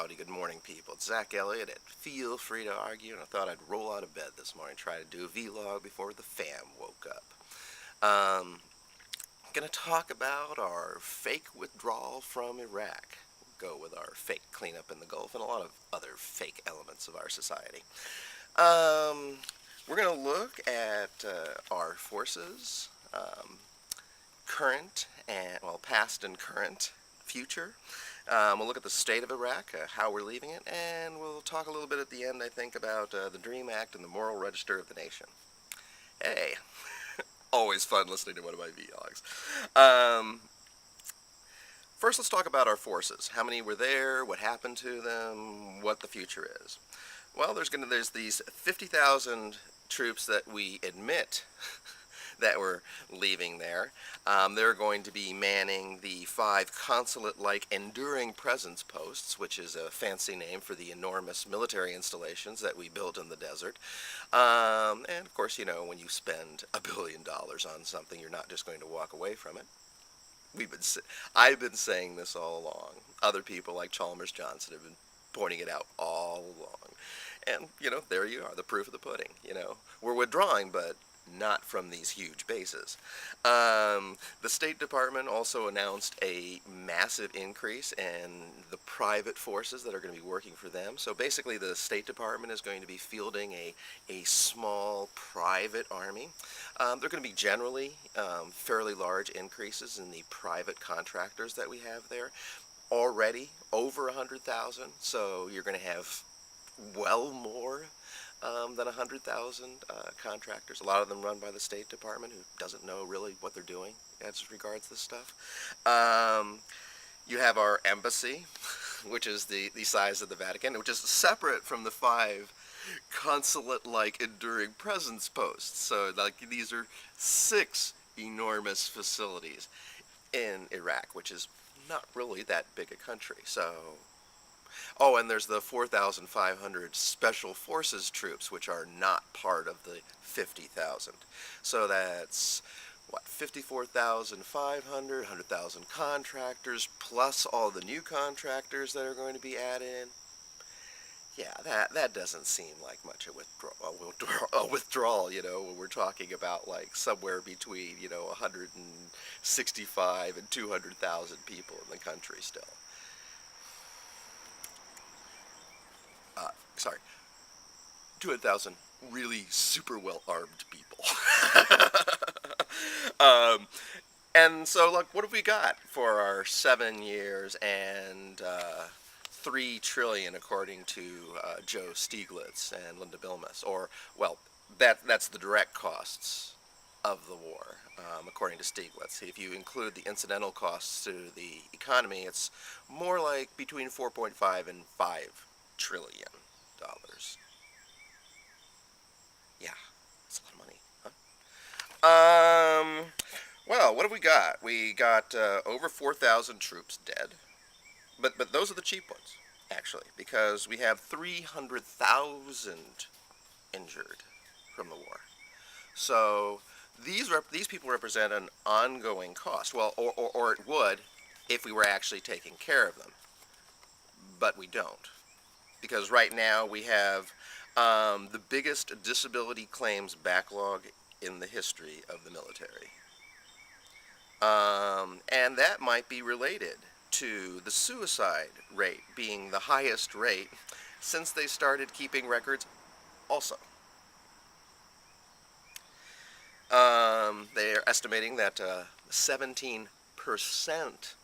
Howdy, good morning, people. It's Zach Elliott at Feel Free to Argue, and I thought I'd roll out of bed this morning, try to do a vlog before the fam woke up. Gonna talk about our fake withdrawal from Iraq. We'll go with our fake cleanup in the Gulf and a lot of other fake elements of our society. We're gonna look at our forces, current and, well, past and current, future. We'll look at the state of Iraq, how we're leaving it, and we'll talk a little bit at the end, I think, about the DREAM Act and the moral register of the nation. Hey, always fun listening to one of my vlogs. First, let's talk about our forces. How many were there, what happened to them, what the future is. Well, there's these 50,000 troops that we admit that were leaving there. They're going to be manning the 5 consulate-like enduring presence posts, which is a fancy name for the enormous military installations that we built in the desert. And of course, you know, when you spend $1 billion on something, you're not just going to walk away from it. I've been saying this all along. Other people like Chalmers Johnson have been pointing it out all along. And, you know, there you are, the proof of the pudding. You know, we're withdrawing, but not from these huge bases. The State Department also announced a massive increase in the private forces that are going to be working for them. So basically the State Department is going to be fielding a small private army. They're going to be generally fairly large increases in the private contractors that we have there. Already over 100,000, so you're going to have well more than 100,000 contractors. A lot of them run by the State Department, who doesn't know really what they're doing as regards this stuff. You have our embassy, which is the size of the Vatican, which is separate from the 5 consulate-like enduring presence posts. So like these are 6 enormous facilities in Iraq, which is not really that big a country. So, oh, and there's the 4,500 Special Forces troops, which are not part of the 50,000. So that's, what, 54,500, 100,000 contractors, plus all the new contractors that are going to be added. Yeah, that doesn't seem like much a withdrawal, you know, when we're talking about like somewhere between, you know, 165 and 200,000 people in the country still. Sorry, 200,000 really super well armed people. And so, like, what have we got for our 7 years and 3 trillion, according to Joe Stiglitz and Linda Bilmes? Or, well, that's the direct costs of the war, according to Stiglitz. If you include the incidental costs to the economy, it's more like between 4.5 and 5 trillion dollars. Yeah, that's a lot of money, huh? Well, what have we got? We got over 4,000 troops dead, but those are the cheap ones, actually, because we have 300,000 injured from the war. So these people represent an ongoing cost. Well, or it would if we were actually taking care of them, but we don't. Because right now we have the biggest disability claims backlog in the history of the military. And that might be related to the suicide rate being the highest rate since they started keeping records also. They are estimating that 17%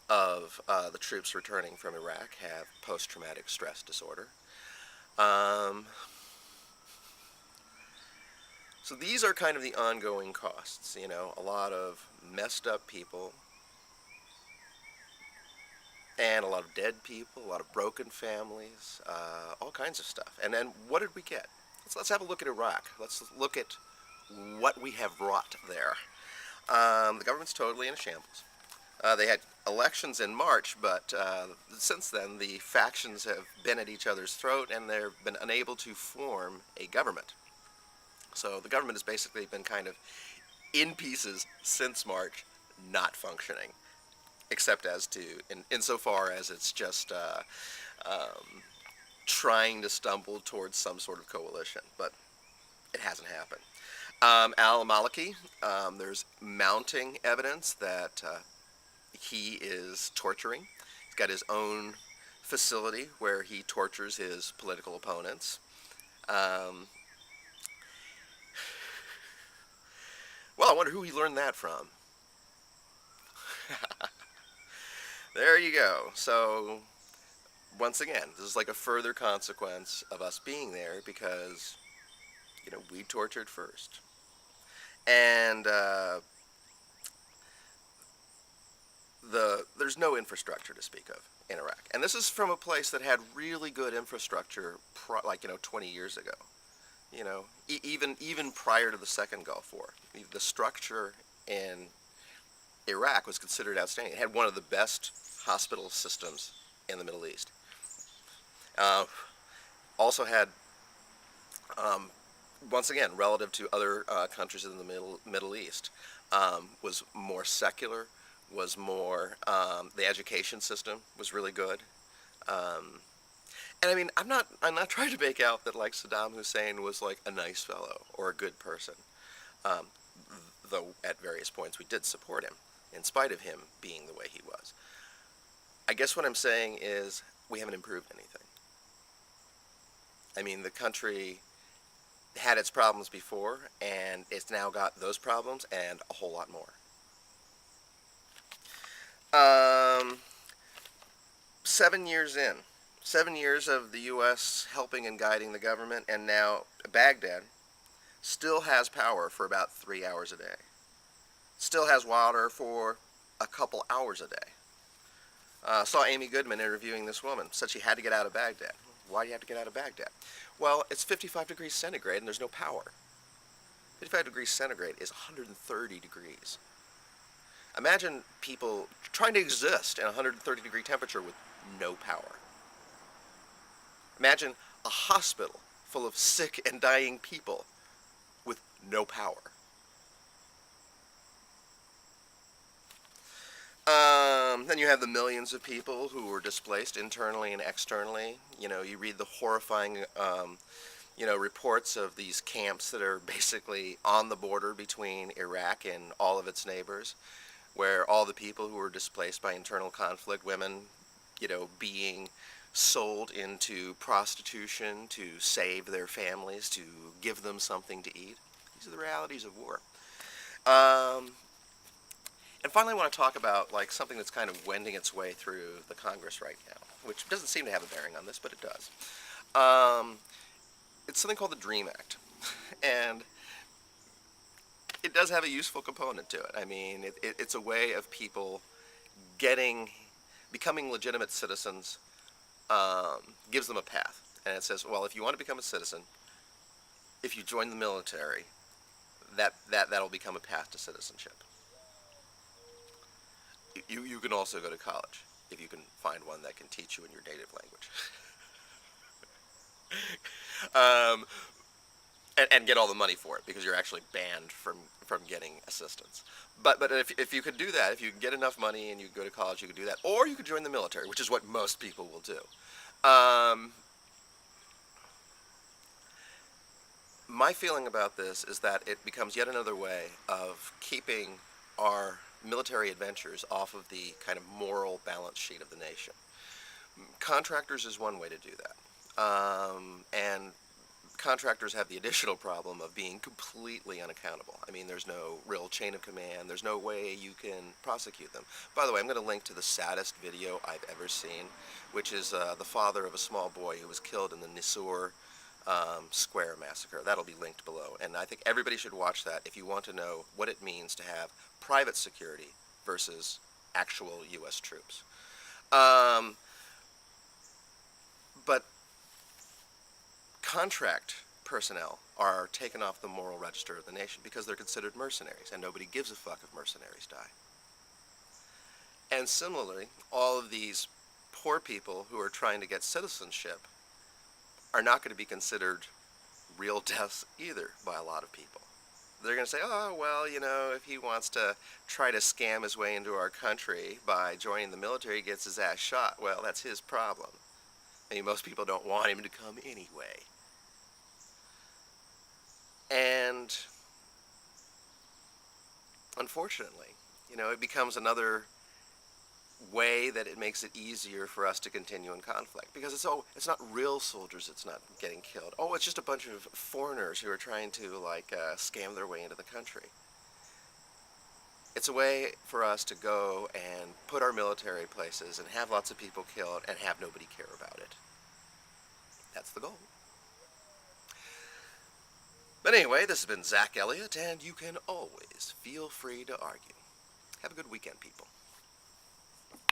of the troops returning from Iraq have post-traumatic stress disorder. So these are kind of the ongoing costs, you know, a lot of messed up people and a lot of dead people, a lot of broken families, all kinds of stuff. And then what did we get? Let's have a look at Iraq. Let's look at what we have wrought there. The government's totally in a shambles. They had elections in March, but since then the factions have been at each other's throat and they've been unable to form a government. So the government has basically been kind of in pieces since March, not functioning, except as to insofar as it's just trying to stumble towards some sort of coalition, but it hasn't happened. Al-Maliki, there's mounting evidence that he is torturing. He's got his own facility where he tortures his political opponents. Um, well, I wonder who he learned that from. There you go. So, once again, this is like a further consequence of us being there because, we tortured first. And there's no infrastructure to speak of in Iraq. And this is from a place that had really good infrastructure, 20 years ago. Even prior to the Second Gulf War, the structure in Iraq was considered outstanding. It had one of the best hospital systems in the Middle East. Also had, once again, relative to other countries in the Middle East, was more secular, was more, the education system was really good. And I mean, I'm not trying to make out that like Saddam Hussein was like a nice fellow or a good person. Um, though at various points we did support him, in spite of him being the way he was. I guess what I'm saying is we haven't improved anything. I mean, the country had its problems before, and it's now got those problems and a whole lot more. 7 years in. 7 years of the U.S. helping and guiding the government, and now Baghdad still has power for about 3 hours a day. Still has water for a couple hours a day. Saw Amy Goodman interviewing this woman. Said she had to get out of Baghdad. Why do you have to get out of Baghdad? Well, it's 55 degrees centigrade and there's no power. 55 degrees centigrade is 130 degrees. Imagine people trying to exist in 130 degree temperature with no power. Imagine a hospital full of sick and dying people with no power. Then you have the millions of people who were displaced internally and externally. You read the horrifying, reports of these camps that are basically on the border between Iraq and all of its neighbors, where all the people who were displaced by internal conflict, women, being sold into prostitution to save their families, to give them something to eat. These are the realities of war. And finally, I want to talk about something that's kind of wending its way through the Congress right now, which doesn't seem to have a bearing on this, but it does. It's something called the DREAM Act, and it does have a useful component to it. I mean, it's a way of people becoming legitimate citizens, gives them a path. And it says, well, if you want to become a citizen, if you join the military, that'll become a path to citizenship. You can also go to college if you can find one that can teach you in your native language. And get all the money for it, because you're actually banned from getting assistance. But if you could do that, if you can get enough money and you go to college, you could do that. Or you could join the military, which is what most people will do. My feeling about this is that it becomes yet another way of keeping our military adventures off of the kind of moral balance sheet of the nation. Contractors is one way to do that. And contractors have the additional problem of being completely unaccountable. I mean, there's no real chain of command. There's no way you can prosecute them. By the way, I'm going to link to the saddest video I've ever seen, which is the father of a small boy who was killed in the Nisour Square massacre. That'll be linked below. And I think everybody should watch that if you want to know what it means to have private security versus actual U.S. troops. But contract personnel are taken off the moral register of the nation because they're considered mercenaries, and nobody gives a fuck if mercenaries die. And similarly, all of these poor people who are trying to get citizenship are not going to be considered real deaths either by a lot of people. They're going to say, oh, well, if he wants to try to scam his way into our country by joining the military, he gets his ass shot. Well, that's his problem. I mean, most people don't want him to come anyway. And unfortunately, it becomes another way that it makes it easier for us to continue in conflict, because it's not real soldiers that's not getting killed. Oh, it's just a bunch of foreigners who are trying to scam their way into the country. It's a way for us to go and put our military places and have lots of people killed and have nobody care about it. That's the goal. But anyway, this has been Zach Elliott, and you can always feel free to argue. Have a good weekend, people.